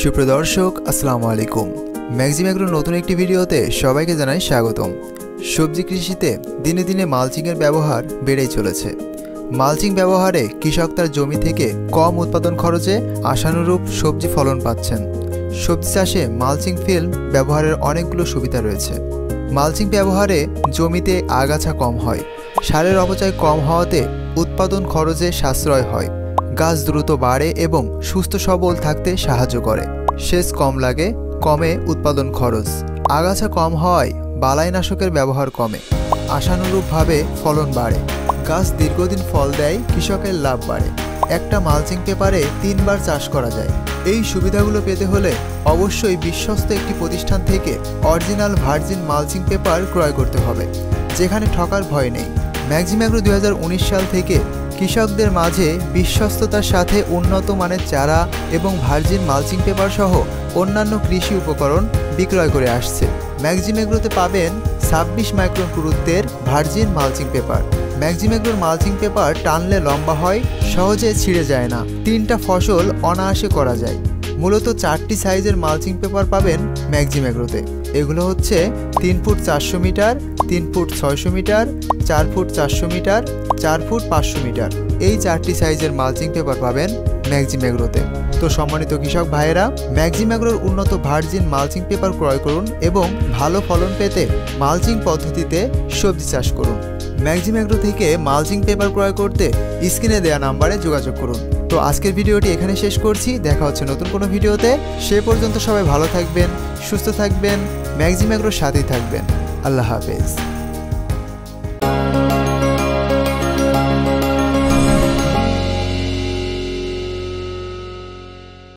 সুপ্রিয় দর্শক আসসালামু আলাইকুম। ম্যাক্সিম এগ্রোর নতুন একটি ভিডিওতে সবাইকে জানাই স্বাগতম। সবজি কৃষিতে দিনে দিনে মালচিংয়ের ব্যবহার বেড়েই চলেছে। মালচিং ব্যবহারে কৃষক তার জমি থেকে কম উৎপাদন খরচে আশানুরূপ সবজি ফলন পাচ্ছেন। সবজি চাষে মালচিং ফিল্ম ব্যবহারের অনেকগুলো সুবিধা রয়েছে। মালচিং ব্যবহারে জমিতে আগাছা কম হয়, সারের অপচয় কম হওয়াতে উৎপাদন খরচে সাশ্রয় হয়, গাছ দ্রুত বাড়ে এবং সুস্থ সবল থাকতে সাহায্য করে, সেচ কম লাগে, কমে উৎপাদন খরচ, আগাছা কম হওয়ায় বালাইনাশকের ব্যবহার কমে, আশানুরূপভাবে ফলন বাড়ে, গাছ দীর্ঘদিন ফল দেয়, কৃষকের লাভ বাড়ে। একটা মালচিং পেপারে 3 বার চাষ করা যায়। এই সুবিধাগুলো পেতে হলে অবশ্যই বিশ্বস্ত একটি প্রতিষ্ঠান থেকে অরিজিনাল ভার্জিন মালচিং পেপার ক্রয় করতে হবে, যেখানে ঠকার ভয় নেই। ম্যাক্সিম এগ্রো 2019 সাল থেকে কৃষকদের মাঝে বিশ্বস্ততার সাথে উন্নত মানের চারা এবং ভার্জিন মালচিং পেপার সহ অন্যান্য কৃষি উপকরণ বিক্রয় করে আসছে। ম্যাক্সিম এগ্রোতে পাবেন 26 মাইক্রন পুরুত্বের ভার্জিন মালচিং পেপার। ম্যাক্সিম এগ্রোর মালচিং পেপার টানলে লম্বা হয়, সহজে ছিঁড়ে যায় না, 3টা ফসল অনায়াসে করা যায়। মূলত 4টি সাইজের মালচিং পেপার পাবেন ম্যাক্সিম এগ্রোতে। এগুলো হচ্ছে 3 foot 400 metre, 3 foot 600 metre, 4 foot 400 metre, 4 foot 500 metre. এই 4টি সাইজের মালচিং পেপার পাবেন ম্যাক্সিম এগ্রোতে। তো সম্মানিত কৃষক ভাইয়েরা, ম্যাক্সিম এগ্রোর উন্নত ভার্জিন মালচিং পেপার ক্রয় করুন এবং ভালো ফলন পেতে মালচিং পদ্ধতিতে সবজি চাষ করুন। ম্যাক্সিম এগ্রো থেকে মালচিং পেপার ক্রয় করতে স্ক্রিনে দেওয়া নাম্বারে যোগাযোগ করুন। তো আজকের ভিডিওটি এখানে শেষ করছি। দেখা হচ্ছে নতুন কোনো ভিডিওতে। সে পর্যন্ত সবাই ভালো থাকবেন, সুস্থ থাকবেন, ম্যাক্সিম এগ্রোর সাথেই থাকবেন। আল্লাহ হাফেজ।